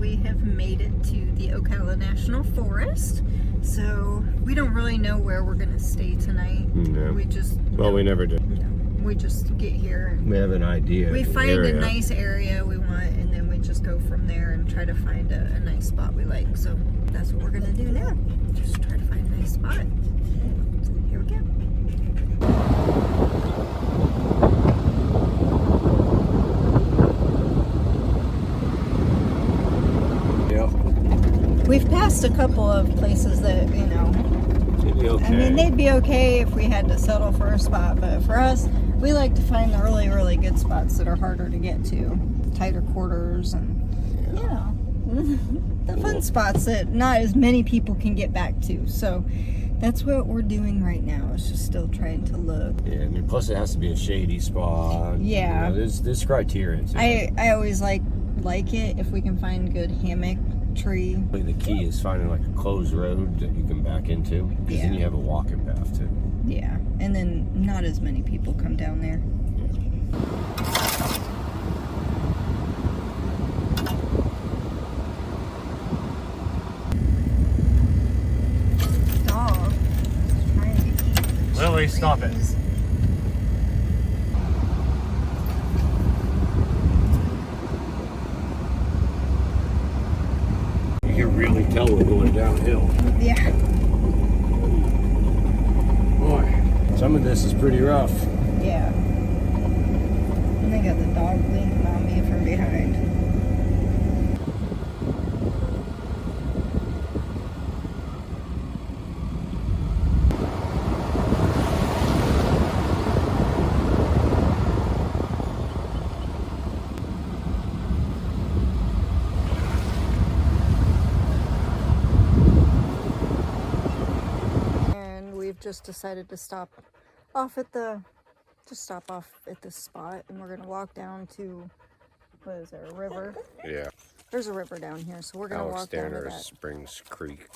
we have made it to the Ocala National Forest. So we don't really know where we're gonna stay tonight. No. We just we never do. no, we just get here. We have an idea. We find a nice area we want, and then we just go from there and try to find a nice spot we like. So that's what we're gonna do now. Just try to find a nice spot. So here we go. We've passed a couple of places that, you know, It'd be okay. I mean, they'd be okay if we had to settle for a spot, but for us, we like to find the really, really good spots that are harder to get to. Tighter quarters and, you know, the fun spots that not as many people can get back to. So that's what we're doing right now, is just still trying to look. Yeah, and plus it has to be a shady spot. Yeah. You know, there's criteria. I always like it if we can find good hammock tree. The key is finding like a closed road that you can back into, because then you have a walking path too. Yeah, and then not as many people come down there. Dog is trying to eat. Lily, stop it. You can really tell we're going downhill. Yeah. Boy, some of this is pretty rough. Yeah. And they got the dog leaning on me from behind. Just decided to stop off at this spot, and we're gonna walk down to, what is there, a river? Yeah. There's a river down here, so we're gonna walk down to that. Springs Creek.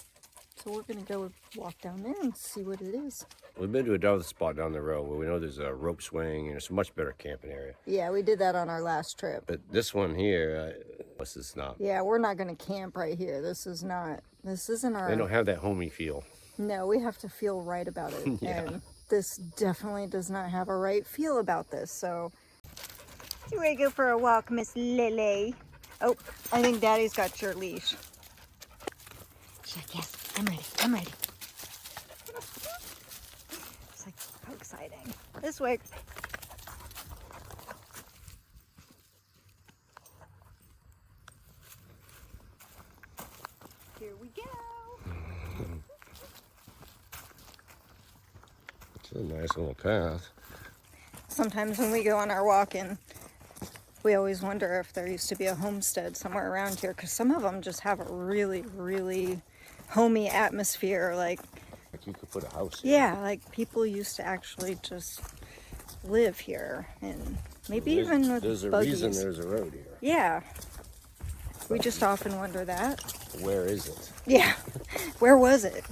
So we're gonna go walk down there and see what it is. We've been to another spot down the road where we know there's a rope swing and it's a much better camping area. Yeah, we did that on our last trip. But this one here, this is not. Yeah, we're not gonna camp right here. This isn't our. They don't have that homey feel. No, we have to feel right about it. Yeah. And this definitely does not have a right feel about this, so. You ready to go for a walk, Miss Lily? Oh, I think Daddy's got your leash. She's like, yes, I'm ready. It's like, so exciting. This way. Here we go. It's a nice little path. Sometimes when we go on our walk in, we always wonder if there used to be a homestead somewhere around here, because some of them just have a really, really homey atmosphere. Like you could put a house here. Yeah, like people used to actually just live here, and maybe even with there's a buggies. reason there's a road here. Yeah. We just often wonder that. Where is it? Yeah. Where was it?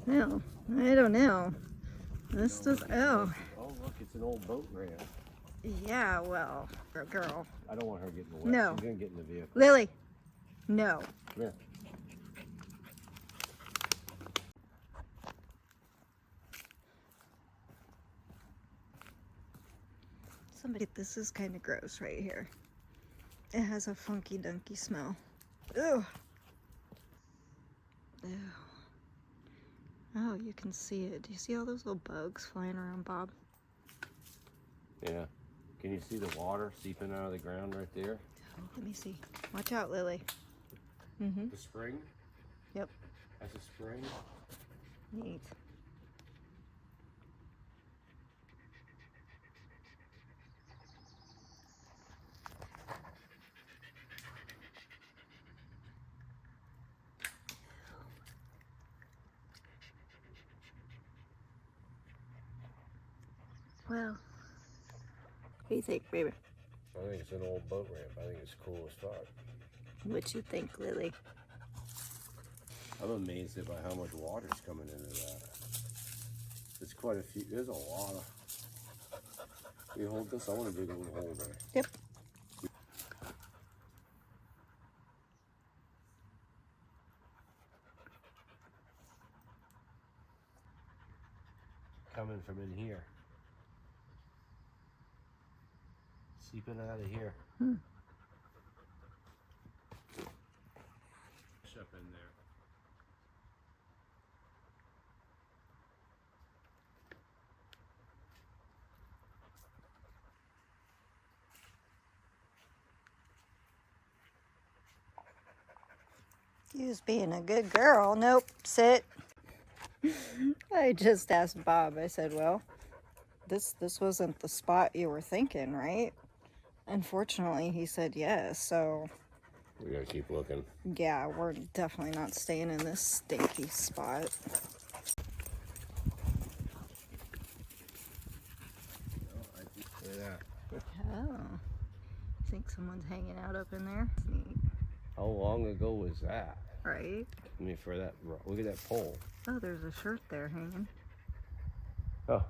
No, I don't know. This does. Oh. Oh, look, it's an old boat ramp. Yeah, well, girl. I don't want her getting wet. No. She's gonna get in the vehicle. Lily. No. Come here. This is kind of gross right here. It has a funky dunky smell. Ew. Ew. Oh, you can see it. Do you see all those little bugs flying around, Bob? Yeah. Can you see the water seeping out of the ground right there? Oh, let me see. Watch out, Lily. Mm-hmm. The spring? Yep. That's a spring? Neat. Well, what do you think, baby? I think it's an old boat ramp. I think it's cool as fuck. What you think, Lily? I'm amazed by how much water's coming into that. There's quite a few. There's a lot of. Can you hold this? I want to dig a little hole there. Yep. from in here. Seeping out of here. Up in there. You was being a good girl. Nope, sit. I just asked Bob. I said, well, this wasn't the spot you were thinking, right? Unfortunately, he said yes, so We gotta keep looking. yeah, we're definitely not staying in this stinky spot. Look at that. Oh, I think someone's hanging out up in there. That's neat, How long ago was that? right? I mean, for that, look at that pole. Oh, there's a shirt there hanging. Oh,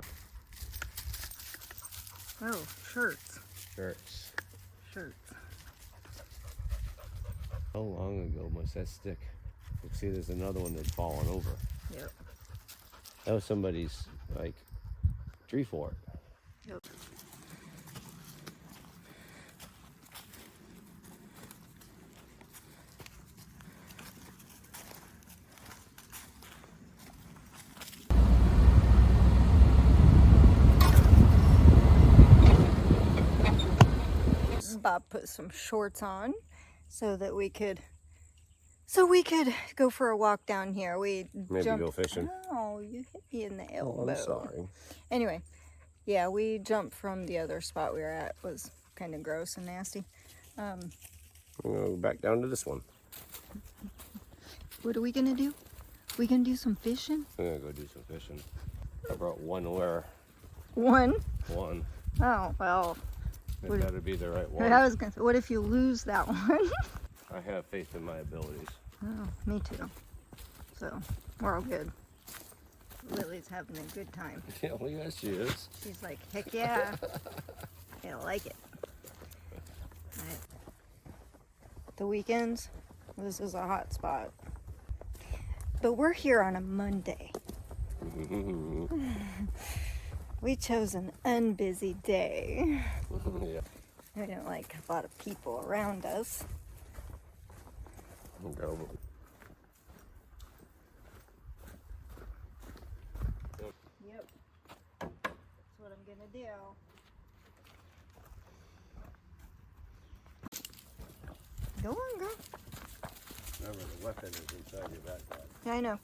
Oh, shirts. shirts. Shirts. How long ago must that stick? You see, there's another one that's fallen over. Yep. That was somebody's, like, tree fort. Yep. Bob put some shorts on so that we could go for a walk down here. We Maybe jumped. go fishing. Oh, you hit me in the elbow. Oh, I'm sorry. Anyway, yeah, we jumped from the other spot we were at. It was kind of gross and nasty. I'm gonna go back down to this one. What are we gonna do? We gonna do some fishing? I'm gonna go do some fishing. I brought one lure. One? One. Oh, well. It better be the right one. I was gonna say, what if you lose that one? I have faith in my abilities. Oh, me too. So, we're all good. Lily's having a good time. Yeah, well, yes, she is. She's like, heck yeah. I like it. Right. The weekends, this is a hot spot. But we're here on a Monday. We chose an unbusy day. Yeah. We don't like a lot of people around us. Go. Yep. That's what I'm gonna do. Go on, girl. Remember, the weapon is inside your backpack. Yeah, I know.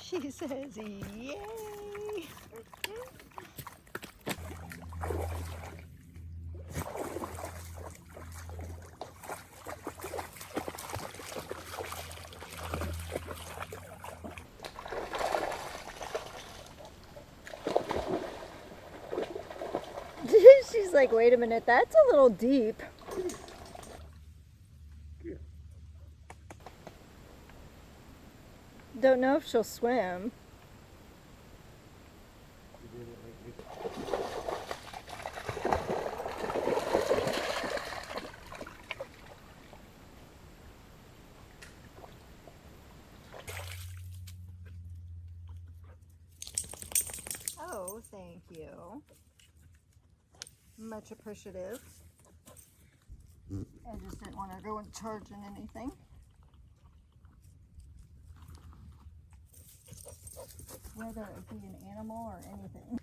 She says, yay! She's like, wait a minute, that's a little deep. Don't know if she'll swim. Oh, thank you. Much appreciative. I just didn't want to go and charge in anything. Whether it be an animal or anything.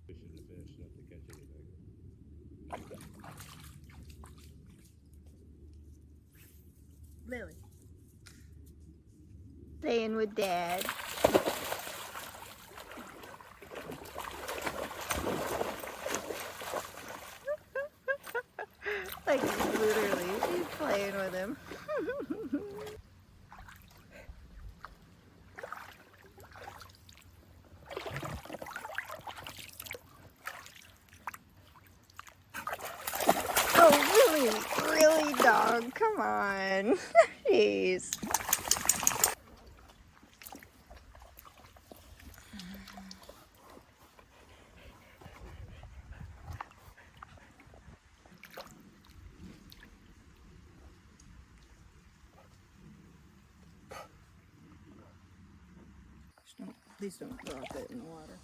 Fishing the fish, not to catch anything. Lily. Playing with Dad. Like literally, she's playing with him. Oh, on. Jeez. Please don't drop it in the water.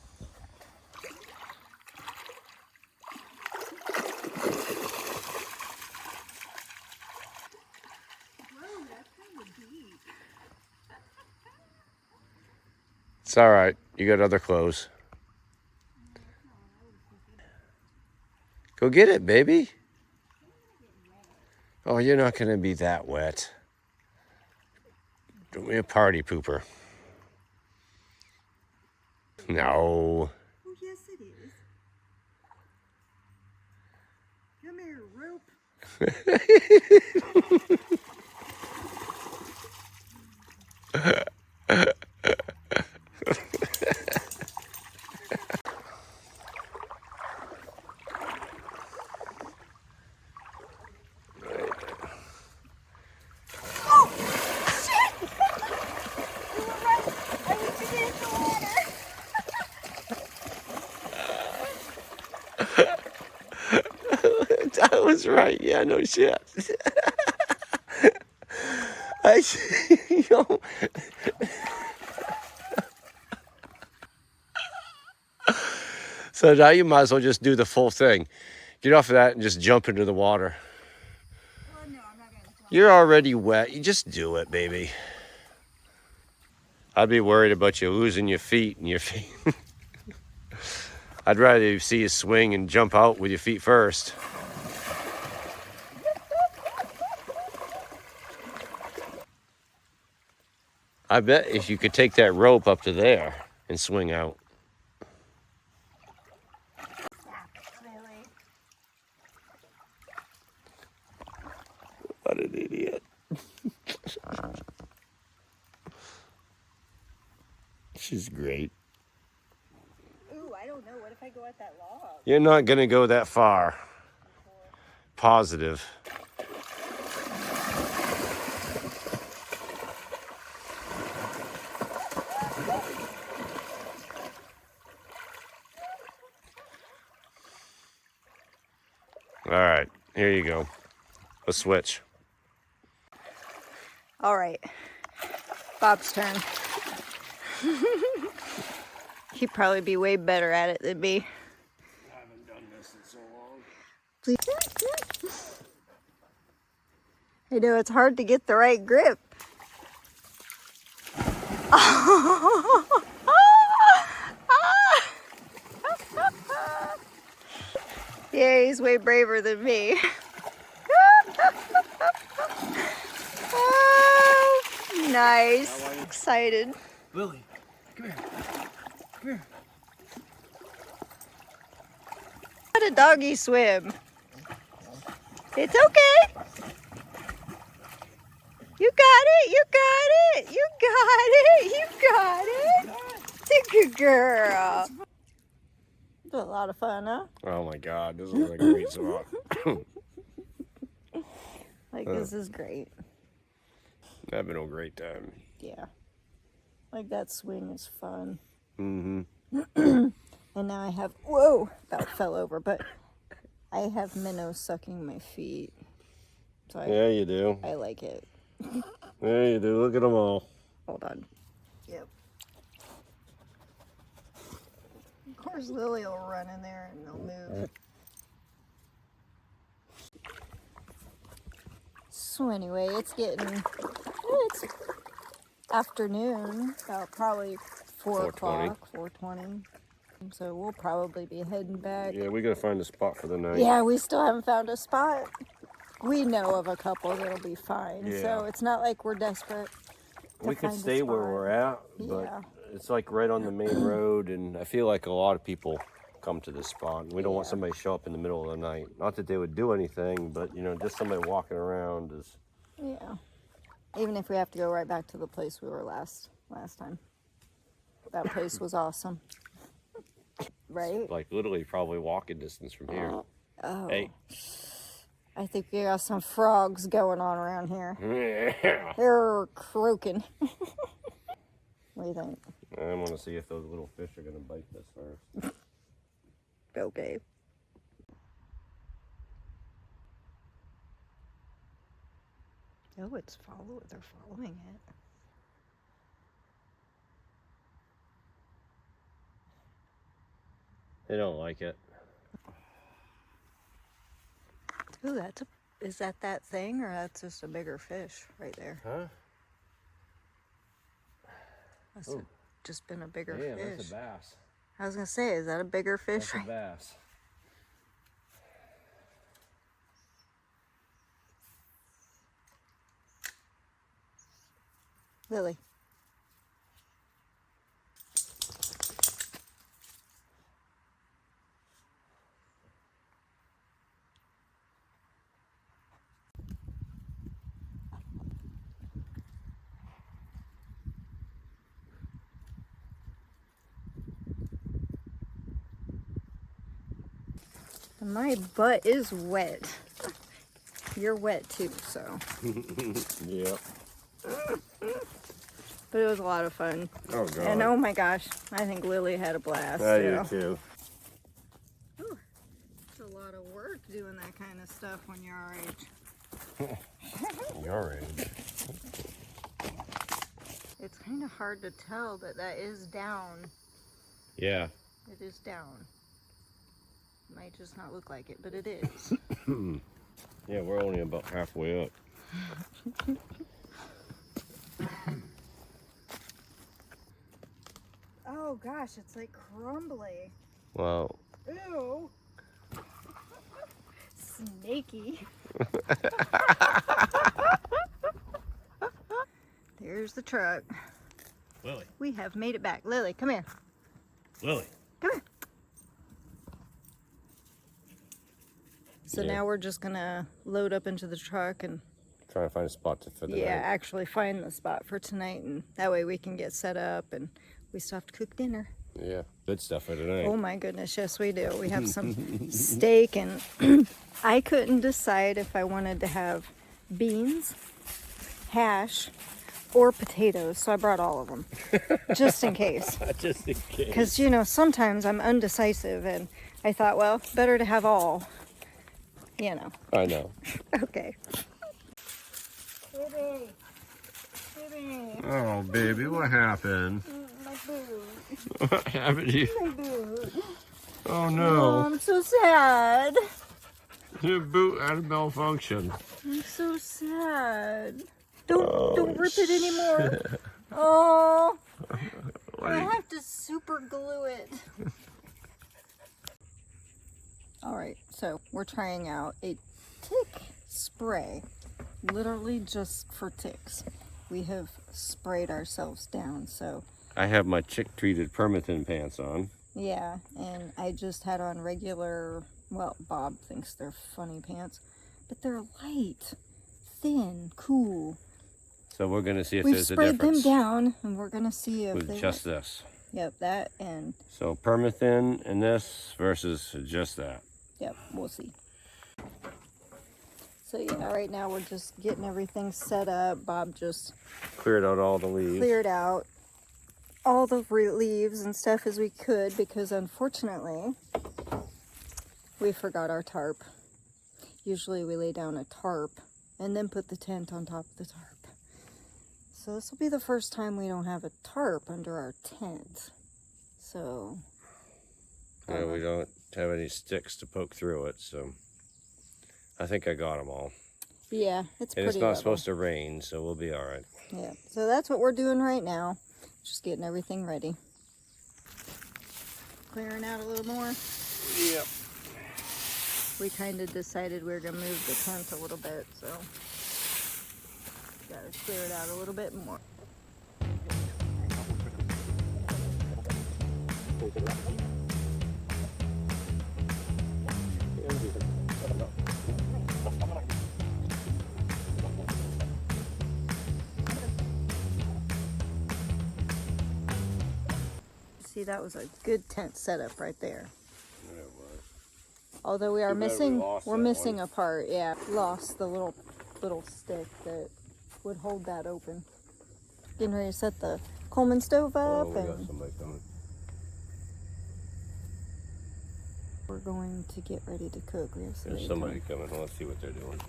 Whoa, that's kind of deep. It's all right. You got other clothes. Go get it, baby. Oh, you're not going to be that wet. Don't be a party pooper. No. Oh, yes, it is. Come here, rope. I was right. Yeah, no shit. You know. So now you might as well just do the full thing. Get off of that and just jump into the water. Well, no, I'm not going to jump. You're already wet. You just do it, baby. I'd be worried about you losing your feet and your feet. I'd rather see you swing and jump out with your feet first. I bet if you could take that rope up to there and swing out. Really? What an idiot. She's great. Ooh, I don't know. What if I go at that log? You're not going to go that far. Positive. All right, here you go. Let's switch. All right. Bob's turn. He'd probably be way better at it than me. I haven't done this in so long. Please. I know it's hard to get the right grip. Yeah, he's way braver than me. Oh, nice. Excited. Lily, come here. Come here. Let a doggy swim. It's okay. You got it. You got it. You got it. You got it. It's a good girl. It's a lot of fun, huh? Oh my God, this is a great spot. This is great. Having a great time. Yeah. Like that swing is fun. Mm-hmm. And now I have, whoa, about fell over, but I have minnows sucking my feet. So Yeah, you do. I like it. Yeah, you do. Look at them all. Hold on. Yep. Of course, Lily will run in there and they'll move. So anyway, it's it's afternoon, about probably 4 o'clock, 4:20. So we'll probably be heading back. Yeah, we gotta find a spot for the night. Yeah, we still haven't found a spot. We know of a couple that'll be fine. Yeah. So it's not like we're desperate. We could find a stay where spot. we're at, but Yeah. it's like right on the main road, and I feel like a lot of people come to this spot. And we don't want Yeah. somebody to show up in the middle of the night. Not that they would do anything, but you know, just somebody walking around is. Yeah. Even if we have to go right back to the place we were last time. That place was awesome. Right? Like literally probably walking distance from here. Oh. Hey. I think we got some frogs going on around here. Yeah. They're croaking. What do you think? I want to see if those little fish are going to bite this first. Okay. Oh, they're following it. They don't like it. Ooh, is that thing, or that's just a bigger fish right there? Huh? Must have just been a bigger Yeah, fish. that's a bass. I was gonna say, is that a bigger fish? That's a bass. Lily. My butt is wet. You're wet too, so. Yep. But it was a lot of fun. Oh, God. And oh my gosh, I think Lily had a blast. I do too. Ooh, it's a lot of work doing that kind of stuff when you're our age. Your age. It's kind of hard to tell, but that is down. Yeah. It is down. Might just not look like it, but it is. Yeah, we're only about halfway up. Oh gosh, it's like crumbly. Wow. Ew. Snaky. There's the truck. Lily. We have made it back. Lily, come here. Lily. Come here. So Yeah. now we're just gonna load up into the truck and Trying to find a spot for the night. actually find the spot for tonight, and that way we can get set up and we still have to cook dinner. Yeah. Good stuff for tonight. Oh my goodness, yes we do. We have some steak, and I couldn't decide if I wanted to have beans, hash, or potatoes, so I brought all of them, just in case. Just in case. Because, you know, sometimes I'm undecisive, and I thought, well, better to have all, you know. I know. Okay. Baby. Baby. Oh, baby, what happened? My boot. What happened to you? My boot. Oh, Oh, no. I'm so sad. Your boot had a malfunction. I'm so sad. Don't rip it anymore. Oh, I have to super glue it. All right, so we're trying out a tick spray, literally just for ticks. We have sprayed ourselves down, so. I have my chick-treated permatin pants on. Yeah, and I just had on regular, well, Bob thinks they're funny pants, but they're light, thin, cool. So we're going to see if We've there's a sprayed difference. them down, and we're gonna see if With they just this. Yep, that and So permathin and this versus just that. yep, we'll see. So yeah, right now we're just getting everything set up. Bob just Cleared out all the leaves. cleared out all the leaves and stuff as we could, because unfortunately we forgot our tarp. Usually we lay down a tarp and then put the tent on top of the tarp. So this will be the first time we don't have a tarp under our tent. So Yeah, we don't have any sticks to poke through it, so I think I got them all. yeah, it's And pretty it's not level. supposed to rain, so we'll be all right. Yeah, so that's what we're doing right now. Just getting everything ready. Clearing out a little more. Yep. We kind of decided we were going to move the tent a little bit, so got to clear it out a little bit more. See, that was a good tent setup right there. It was. Although we are Too bad we missing, lost we're that missing one. a part. Yeah, lost the little stick that would hold that open. Getting ready to set the Coleman stove Oh, up, we got and somebody coming. we're going to get ready to cook. We have There's somebody coming. Let's see what they're doing.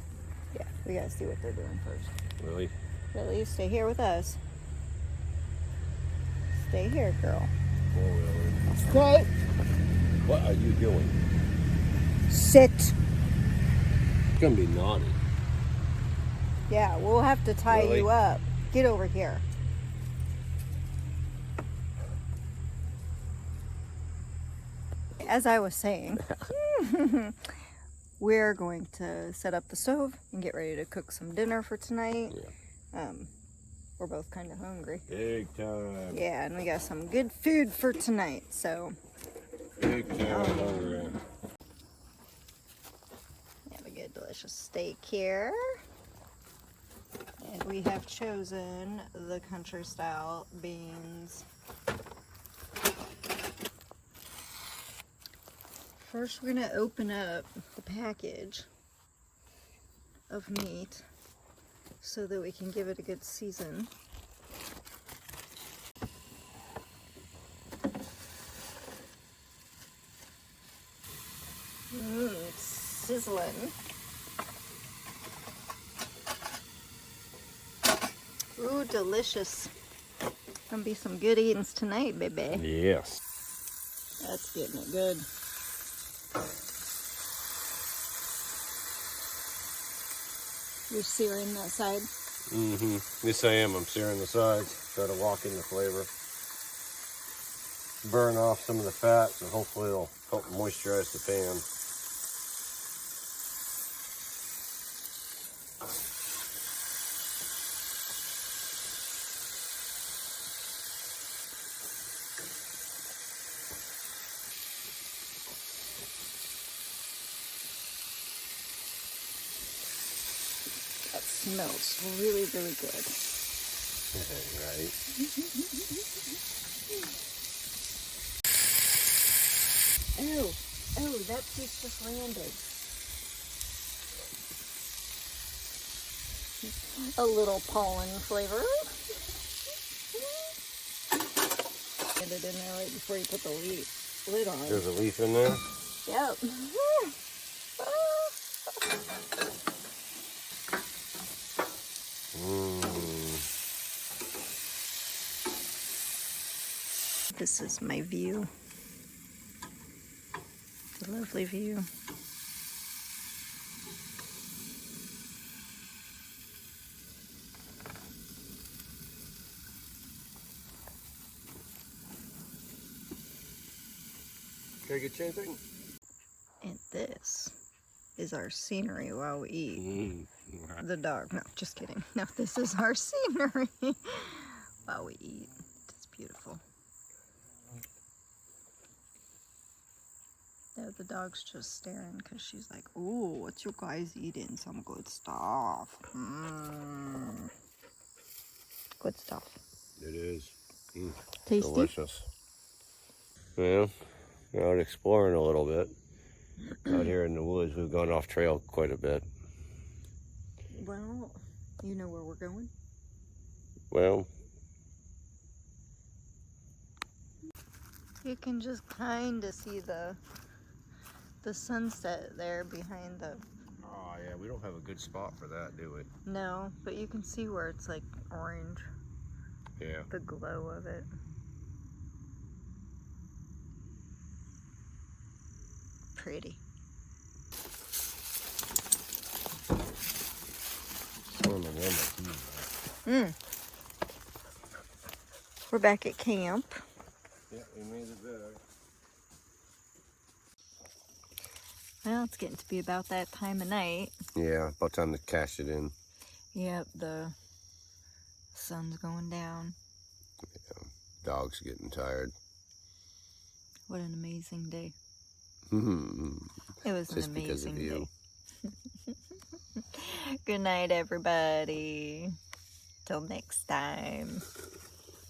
Yeah, we gotta see what they're doing first. Lily? Lily, stay here with us. Stay here, girl. Oh, Lily. Stay. What are you doing? Sit. It's gonna be naughty. Yeah, we'll have to tie Lily? you up. Get over here. As I was saying, we're going to set up the stove and get ready to cook some dinner for tonight. Yeah. We're both kind of hungry. Big time. Yeah, and we got some good food for tonight, so. Big time hungry. We have a good delicious steak here. And we have chosen the country style beans. First, we're gonna open up the package of meat so that we can give it a good season. Sizzling. Ooh, delicious. Gonna be some good eatings tonight, baby. Yes. That's getting it good. You're searing that side? Mm-hmm. Yes, I am. I'm searing the sides. Try to lock in the flavor. Burn off some of the fats, and hopefully it'll help moisturize the pan. That smells really, really good. Right. Oh, that piece just landed. A little pollen flavor. Get it in there right before you put the lid on. There's a leaf in there. Yep. This is my view. It's a lovely view. Can I get you anything? And this is our scenery while we eat. Mm-hmm. The dog. No, just kidding. No, this is our scenery while we eat. It's beautiful. No, the dog's just staring because she's like, "Ooh, what you guys eating? Some good stuff." Good stuff. It is. Tasty. Delicious. Well, we're out exploring a little bit. Out here in the woods, we've gone off trail quite a bit. Well, you know where we're going? Well, You can just kind of see the sunset there behind the... oh yeah, we don't have a good spot for that, do we? No, but you can see where it's like orange. Yeah. The glow of it. Pretty. We're back at camp. Yeah, we made it back. Well, it's getting to be about that time of night. Yeah, about time to cash it in. Yep, the sun's going down. Yeah, dog's getting tired. What an amazing day. It It was just an because of amazing you. day. Good night, everybody. Till next time.